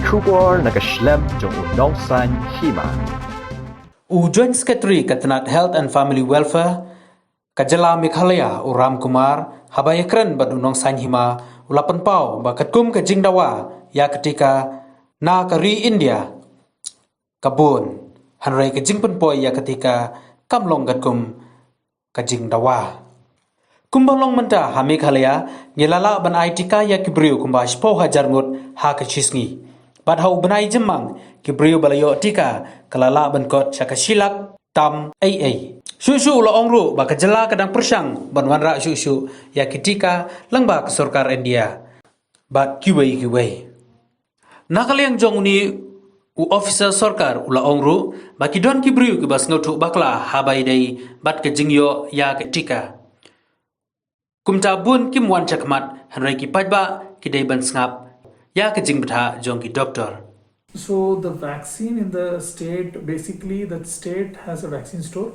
Kubor nakaslem jong unongsan hima. Joint Secretary Katanat Health and Family Welfare Kajala Meghalaya Ram Kumar habayakran badunong sanhima ulapan pau bakatkum ka jingdawa ya ketika na kari India kabun hanrai ka jingpan poi ya ketika kamlong gatkum ka jingdawa kumbalong menta ha Meghalaya nyelala ban aitika ya kibriu kumba 10,000 ngut ha ka chisngi bad hau benai jemang kibriu balayo tika kalala ban kot chakasilak tam ai Susu la ongru ba kajala kadang persang banwanra susu ya ketika langba ke sorkar India ba kiwei nakaliang jong ni u officer sorkar ula ongru ba kidon kibriu ke bas ngotu bakla habai dai bat ke jingyo ya ketika kumta bun kimwan chakmat hanrai ki pajba kidai ban sngap ya ke jing betha jong ki doctor. So the vaccine in the state, basically the state has a vaccine store.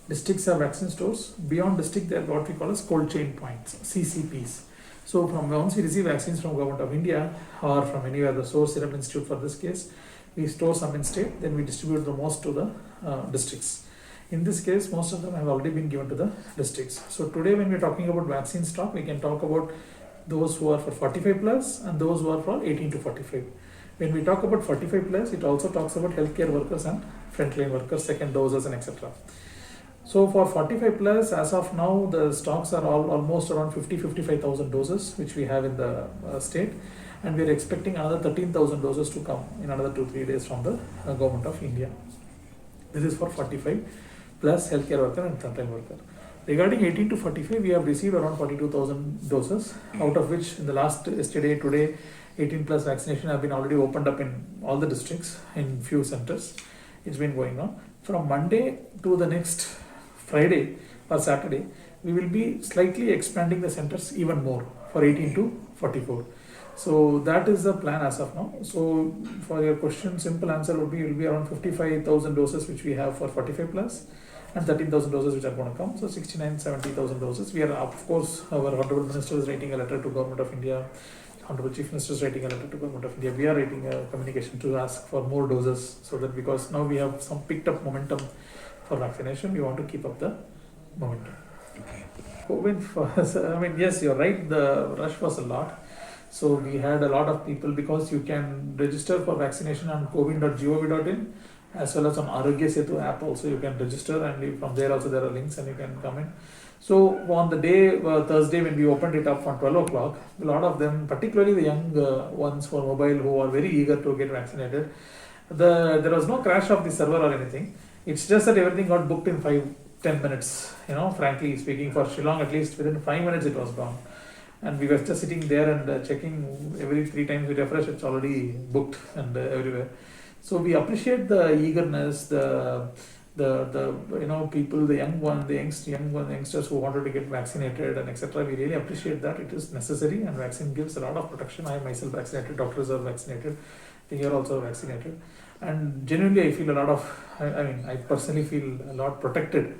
Districts have vaccine stores. Beyond district, they are what we call as cold chain points, CCPs. So from once we receive vaccines from Government of India or from anywhere, the source Serum Institute for this case, we store some in state, then we distribute the most to the districts. In this case, most of them have already been given to the districts. So today when we are talking about vaccine stock, we can talk about those who are for 45 plus and those who are for 18 to 45. When we talk about 45 plus, it also talks about healthcare workers and frontline workers, second doses and etc. So for 45 plus, as of now, the stocks are almost around 55,000 doses, which we have in the state, and we are expecting another 13,000 doses to come in another 2-3 days from the Government of India. This is for 45 plus healthcare worker and frontline worker. Regarding 18 to 45, we have received around 42,000 doses, out of which in the yesterday, today, 18 plus vaccination have been already opened up in all the districts in few centers. It's been going on. From Monday to the next Friday or Saturday, we will be slightly expanding the centers even more for 18 to 44. So that is the plan as of now. So for your question, simple answer would be will be around 55,000 doses which we have for 45 plus and 13,000 doses which are going to come. So 70,000 doses. We are, of course, our Honorable Minister is writing a letter to Government of India. Honorable Chief Minister is writing a letter to Government of India. We are writing a communication to ask for more doses so that because now we have some picked up momentum for vaccination, we want to keep up the momentum. Okay. COVID, I mean, yes, you're right, the rush was a lot. So we had a lot of people because you can register for vaccination on covid.gov.in as well as on Arogya Setu app also you can register and from there also there are links and you can come in. So on the day, Thursday when we opened it up from 12 o'clock, a lot of them, particularly the young ones for mobile who are very eager to get vaccinated, there was no crash of the server or anything. It's just that everything got booked in 5-10 minutes, frankly speaking. For Shillong, at least within 5 minutes it was gone. And we were just sitting there and checking every 3 times we refresh, it's already booked and everywhere. So we appreciate the eagerness, the people, the youngsters who wanted to get vaccinated and etc. We really appreciate that. It is necessary and vaccine gives a lot of protection. I myself vaccinated, doctors are vaccinated, they are also vaccinated. And genuinely I feel I personally feel a lot protected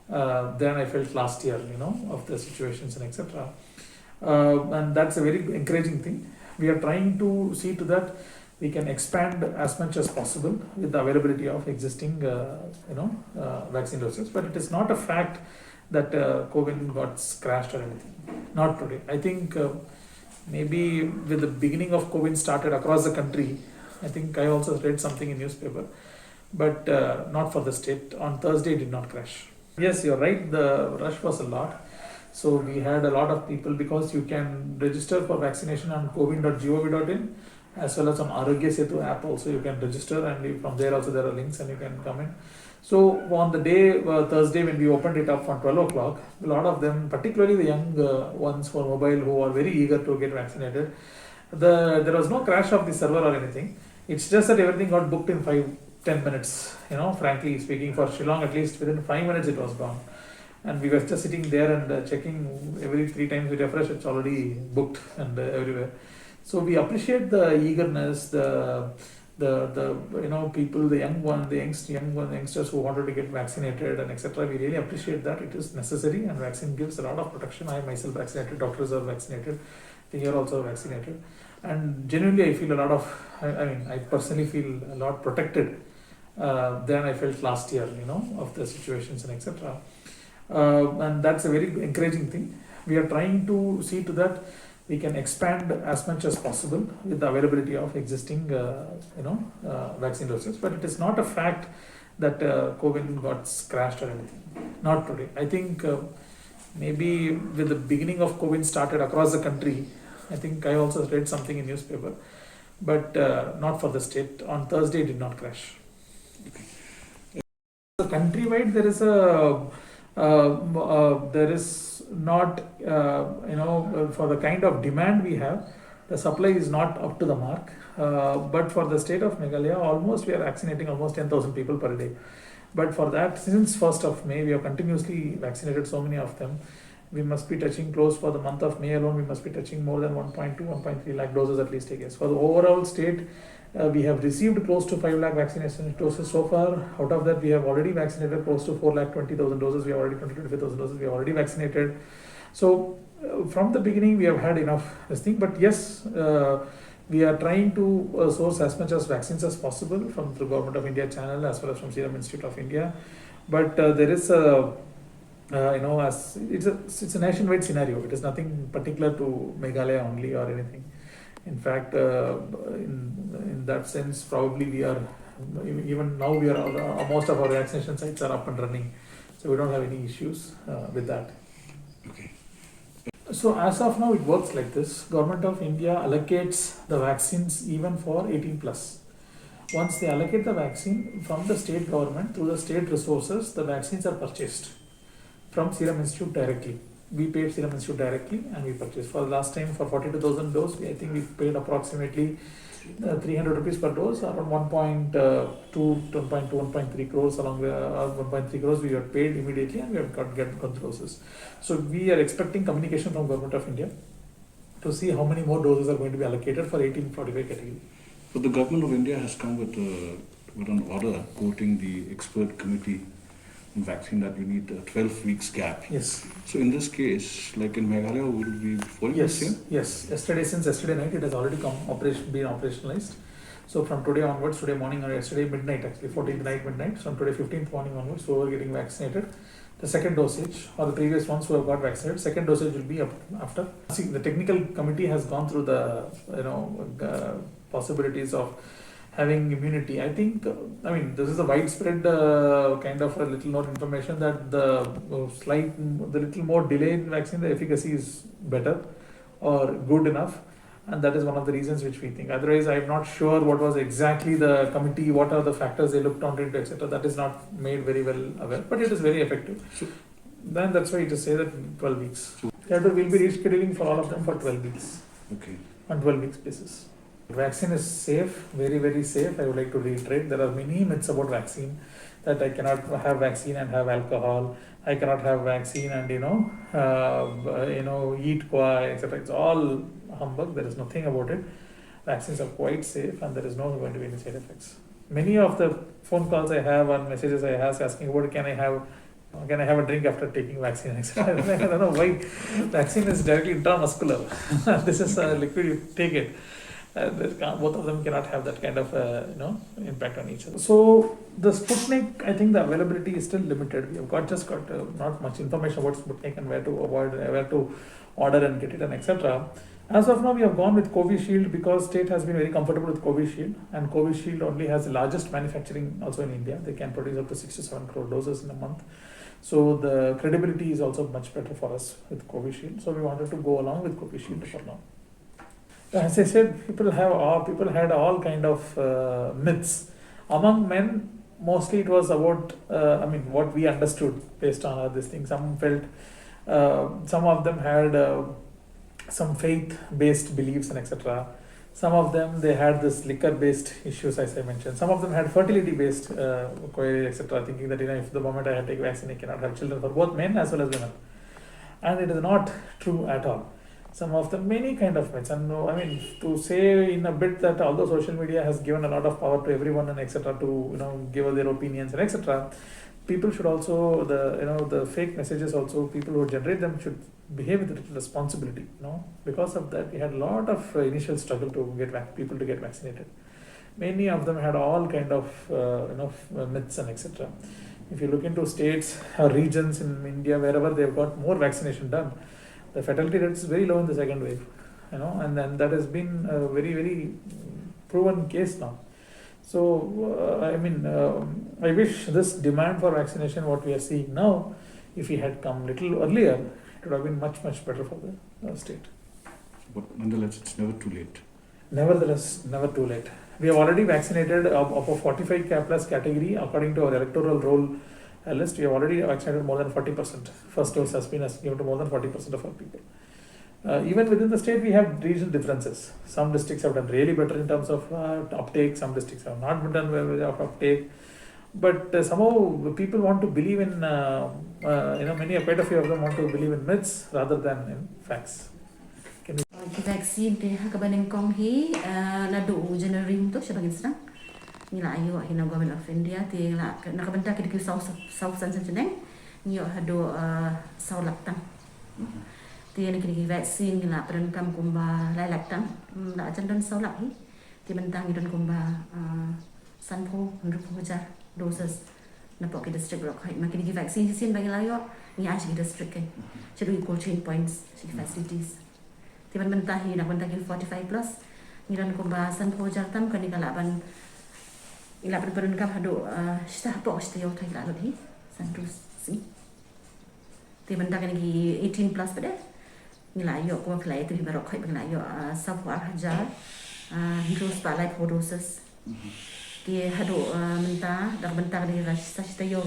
than I felt last year, of the situations and etc. And that's a very encouraging thing. We are trying to see to that we can expand as much as possible with the availability of existing, vaccine doses. But it is not a fact that COVID got crashed or anything. Not today. I think maybe with the beginning of COVID started across the country. I think I also read something in newspaper, but not for the state. On Thursday, it did not crash. Yes, you're right. The rush was a lot. So we had a lot of people because you can register for vaccination on covid.gov.in as well as on Arogya Setu app also you can register and from there also there are links and you can come in. So on the day, Thursday when we opened it up from 12 o'clock, a lot of them, particularly the young ones for mobile who are very eager to get vaccinated, there was no crash of the server or anything. It's just that everything got booked in 5-10 minutes, frankly speaking. For Shillong, at least within 5 minutes it was gone. And we were just sitting there and checking every 3 times we refresh, it's already booked and everywhere. So we appreciate the eagerness, the people, the youngsters who wanted to get vaccinated and etc. We really appreciate that. It is necessary and vaccine gives a lot of protection. I myself vaccinated, doctors are vaccinated, they are also vaccinated. And genuinely I feel a lot of, I mean, I personally feel a lot protected than I felt last year, of the situations and etc. And that's a very encouraging thing. We are trying to see to that we can expand as much as possible with the availability of existing, vaccine doses. But it is not a fact that COVID got crashed or anything. Not today. I think maybe with the beginning of COVID started across the country. I think I also read something in newspaper, but not for the state. On Thursday, it did not crash. So countrywide, there is not, for the kind of demand we have, the supply is not up to the mark. But for the state of Meghalaya, we are vaccinating almost 10,000 people per day. But for that, since 1st of May, we have continuously vaccinated so many of them. We must be touching close for the month of May alone, we must be touching more than 1.2, 1.3 lakh doses at least, I guess. For the overall state, we have received close to 5 lakh vaccination doses so far. Out of that, we have already vaccinated close to 4 lakh 20,000 doses. We have already 25,000 doses. We have already vaccinated. So from the beginning, we have had enough this thing. But yes, we are trying to source as much as vaccines as possible from the Government of India channel as well as from Serum Institute of India. But there is a as it's a nationwide scenario. It is nothing particular to Meghalaya only or anything. In fact, in that sense, probably we are even now most of our vaccination sites are up and running, so we don't have any issues with that. Okay. So as of now, it works like this: Government of India allocates the vaccines even for 18 plus. Once they allocate the vaccine from the state government through the state resources, the vaccines are purchased from Serum Institute directly. We paid Serum Institute directly and we purchased. For the last time, for 42,000 doses, I think we paid approximately 300 rupees per dose, around 1.3 crores along with 1.3 crores we have paid immediately, and we have got doses. So we are expecting communication from Government of India to see how many more doses are going to be allocated for 18-45 category. But the Government of India has come with an order quoting the expert committee on vaccine that you need a 12 weeks gap. Yes. So in this case, like in Meghalaya, will it be following the same? Yes. Since yesterday night, it has already been operationalized. So from today onwards, today morning or yesterday midnight, actually 14th night midnight, from today 15th morning onwards, so we're getting vaccinated. The second dosage, or the previous ones who have got vaccinated, second dosage will be up after. See, the technical committee has gone through the possibilities of having immunity. I think, this is a widespread kind of a little more information that the little more delayed vaccine, the efficacy is better or good enough, and that is one of the reasons which we think. Otherwise, I'm not sure what was exactly the committee, what are the factors they looked on it, etc. That is not made very well aware, but it is very effective. So, then that's why you just say that 12 weeks. We'll be rescheduling for all of them for 12 weeks. okay. On 12 weeks basis. Vaccine is safe, very, very safe. I would like to reiterate, there are many myths about vaccine, that I cannot have vaccine and have alcohol, I cannot have vaccine and eat koi, etc. It's all humbug. There is nothing about it. Vaccines are quite safe and there is no going to be any side effects. Many of the phone calls I have and messages I have asking about can I have a drink after taking vaccine, etc. I don't know why. Vaccine is directly intramuscular. This is a liquid, you take it. Both of them cannot have that kind of impact on each other. So the Sputnik, I think the availability is still limited. We have just got not much information about Sputnik and where to order and get it and etc. As of now, we have gone with Covishield because state has been very comfortable with Covishield, and Covishield only has the largest manufacturing also in India. They can produce up to 6 to 7 crore doses in a month. So the credibility is also much better for us with Covishield. So we wanted to go along with Covishield for now. As I said, people had all kind of myths. Among men, mostly it was about, what we understood based on this thing. Some felt, some of them had some faith-based beliefs and etc. Some of them, they had this liquor-based issues, as I mentioned. Some of them had fertility-based queries, etc. Thinking that if the moment I had taken vaccine, I cannot have children, for both men as well as women. And it is not true at all. Some of them, many kind of myths. And to say in a bit that although social media has given a lot of power to everyone and etc. to give their opinions and etc. people should also the fake messages also, people who generate them should behave with responsibility. Because of that we had a lot of initial struggle to get people to get vaccinated. Many of them had all kind of myths and etc. If you look into states or regions in India wherever they've got more vaccination done, the fatality rate is very low in the second wave, and then that has been a very, very proven case now. So I wish this demand for vaccination, what we are seeing now, if we had come little earlier, it would have been much, much better for the state. But nonetheless, it's never too late. Nevertheless, never too late. We have already vaccinated of a 45 plus category, according to our electoral roll list. We have already vaccinated more than 40%. First dose has been given to more than 40% of our people. Even within the state, we have regional differences. Some districts have done really better in terms of uptake. Some districts have not done well with uptake. But somehow people want to believe in, quite a few of them want to believe in myths rather than in facts. Vaksin di kabaning kong hi nadu Januari untuk sebagian senang. Nila ayo hina government of India ti la nakabenta kid South San Seneng. Nyo hado South Laptang. Ti ni kid vaksin nila peran kam kumba lai Laptang. La ajan don South Lap hi. Ti bentang don kumba Sanpo 100,000 doses. Napok ke district rock hai makin di vaksin sin bagi layo ni aji district kan. Jadi equal chain points facilities. Tiban mentahi nak mentahi 45 plus ngiran ko bahasan po jartam kani kalaban ilaban peran kam hado stah po stay out ila lobhi santus si tiban tak ni 18 plus pada ngila yo ko klai tu barok khoi bangla yo sabwa hajar hirus palai photosis ki hado menta dak bentar di rasa stay yo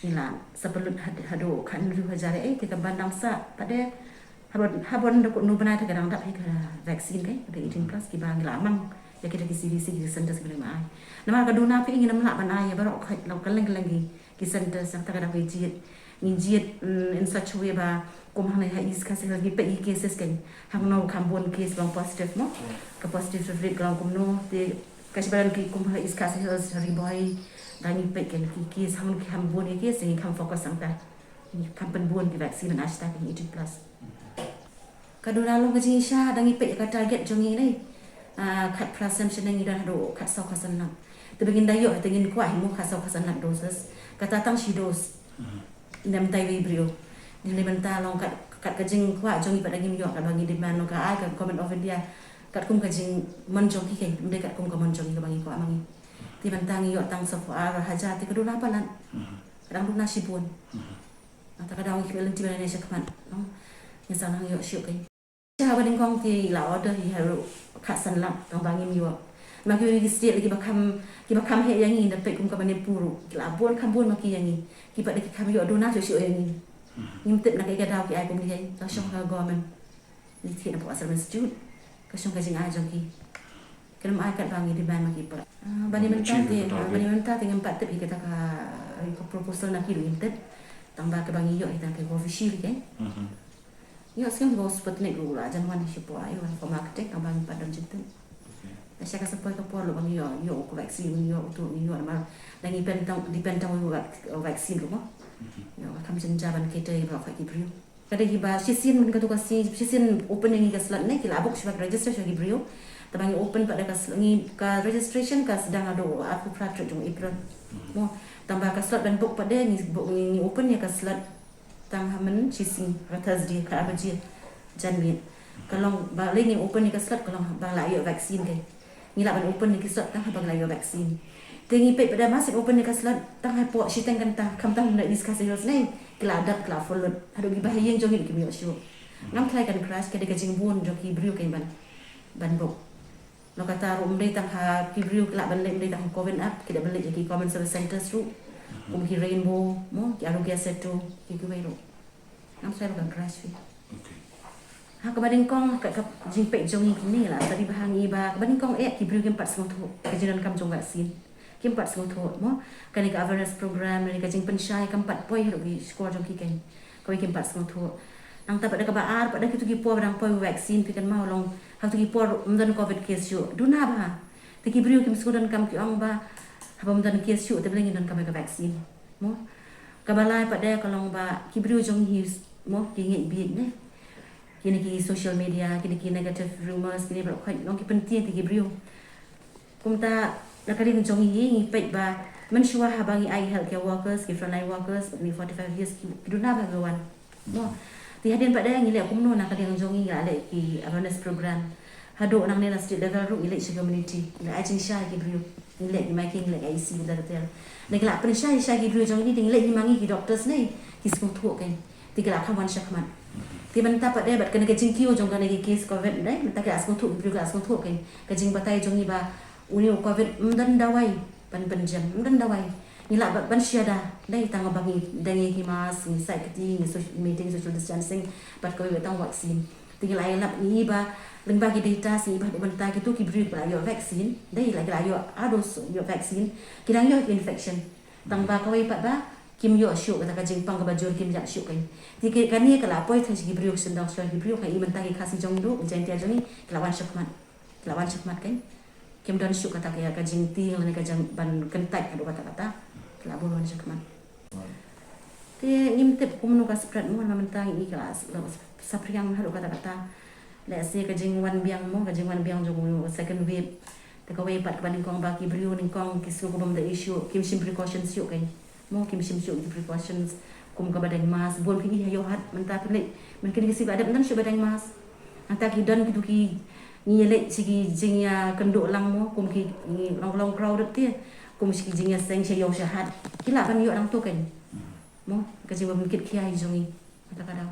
ngila sepelun hado kan ru hajar ti ka bandang sa pada habon dok nu bana ta kadang tak vaksin kai ada 18 plus ki bang lamang ya kita ki CDC ki center sebelum ai nama kaduna pi ingin namla bana ya barok khai law kaleng lagi ki center sang ta kadang jiet ni jiet in such a way ba kum hang ha is kasi lagi pe cases kan hang no kambon case bang positive mo ka positive rate gang kum no te kasbaran ki kum ha is kasi hari boy dani pe kan ki case hang ki kambon ki case ni kam fokus sang ta ni kampen bon ki vaksin na asta ki 18 plus kaduna lo gaji sha dangi pe ka target jongi nei khat prasam shenang ida do khat sau khasan nak te begin dayo tengin kwa himu khat sau khasan nak doses kata tang shi dos nam tai wi brio ni le benta long kat kajing kwa jongi pada gim yo ka bangi di man ka ai ka comment of India kat kum kajing man jongi ke mde kat kum ka man jongi ka bangi kwa mangi ti bentang yo tang sa fa haja ti kaduna palan kadang duna sibun ata kadang ki belenti bana ne shakman no yang sana yo syuk kai Siapa yang kong ti la order hi haru khasan lam tang bangim yo. Maki wi state lagi bakam he yang ni dapat kum ka bane puru. La bon kam bon maki yang ni. Ki pak dak kam yo dona so yang ni. Nim tet nak ga daw ki ai kum ni hai. Ta shong ka government. Ni ti na po asal institute. Ka shong ka jing a jong ki. Kelum ai kat bangi di ban maki pa. Bani menta ti ngam pat tet kita ka proposal nak ki rim tet. Tambah ke bangi yo kita ke official kan. Yo sekarang bawa Sputnik dulu lah, jangan mana siapa ayo for marketing abang pada macam. Saya kasih poin kapur lo bang yo vaksin yo untuk yo nama lagi dipentang vaksin lo mah. Yo kami cenjaban kita ibu apa kibriu. Kada hiba sisin mun katu kasi sisin open yang kaslat ni kila abuk sebab register sebagai kibriu. Tabang open pada kas ni ka registration kas sedang ada aku pratrik jong April. Mo tambah kaslat dan book pada ni open ya kaslat tang hamen sising ratas dia ka abaji janmit kalau balik ni open ni kaslat kalau bang layo vaksin ke ngila ban open ni kaslat tang bang layo vaksin tengi pe pada masih open ni kaslat tang hapo sitang kan tang kam tang nak discuss ni ni kila adat kila follow hadu gi bahayeng jongi ki mi osyo ngam try kan crash ke de gajing bun joki brio ke ban bok lo kata rum dei tang ha ki brio kila ban le tang covid up kita balik ki common service centers ru ki rainbow mo ki arugya setu ki kubairo ngam saya bukan crash fi Okay. Ha kabading kong kat jingpek jongi kini lah tadi bahangi ba kabading kong ki brio ki 4 tu kajian kam jong vaksin ki 4 tu mo kani ka awareness program ni ka jing pensyai ka 4 poi ro ki score jong ki kan ko ki 4 tu nang ta pada ka baar pada ki tu ki po badang poi vaksin pi kan mau long ha tu ki po mdan covid case yo duna ba ti ki brio ki msudan kam ki ong ba habam dan case yo te bling dan kam ka vaksin mo kabalai pada kalau ba kibriu jong his mo kini big ne kini social media kini negative rumors kini ba khoi long ki penting ti kibriu kumta nakari jong hi pek ba mensua habangi ai healthcare workers ki frontline workers ni 45 years kiduna bagawan mo ti hadin pada ngile kumno nakari jong hi ale ki awareness program hado nang nela street level ru ile community la ajin sha kibriu ile ki making ile IC da tel negla pen sha kibriu jong ni ile ni mangi ki doctors ni ki skong thu kan ti kala khawan shakman ti banta pada bat kena kajing kiu jong kana ki case covid dai mata ka skong thu kibriu ka skong thu kan kajing batai jong ni ba uni covid mdan dawai pan penjam mdan dawai ni la ban sha da dai tang bangi dangi ki mas ni sai kati ni social meeting social distancing bat ko tang vaksin tinggal ai lap ni ba leng bagi data si ba banta ki tu ki bri ba yo vaccine dai la la yo ados yo vaccine kirang yo infection tang ba ko pat ba kim yo shu ka jing pang ka bajur kim ja shu kai ti ke kan ni kala poi thang ki bri ok sendang so ki bri ka i banta ki khasi jong du jen tia jong ni lawan shakmat kan kim don shu kata ka jing ti la ka jang ban kentai ka do kata la bolon shakmat ti ngim tip kum nu ka spread mo na banta ni kelas sapriang hado kata let's say kajing wan biang jong second wave te ka wave pat ban kong ba ki brio ning kong ki su ko bam the issue kim sim precautions yu kai mo kim sim shu precautions kum ka badang mas bol ki yo hat menta pele men ki si badam nan shu badang mas anta ki don ki ki ni le sigi jingya kendo lang mo kum ki long crowded ti kum sigi jingya seng she yo shahat kila ban yo dang to kan mo kajing bam kit kiai jongi kata kada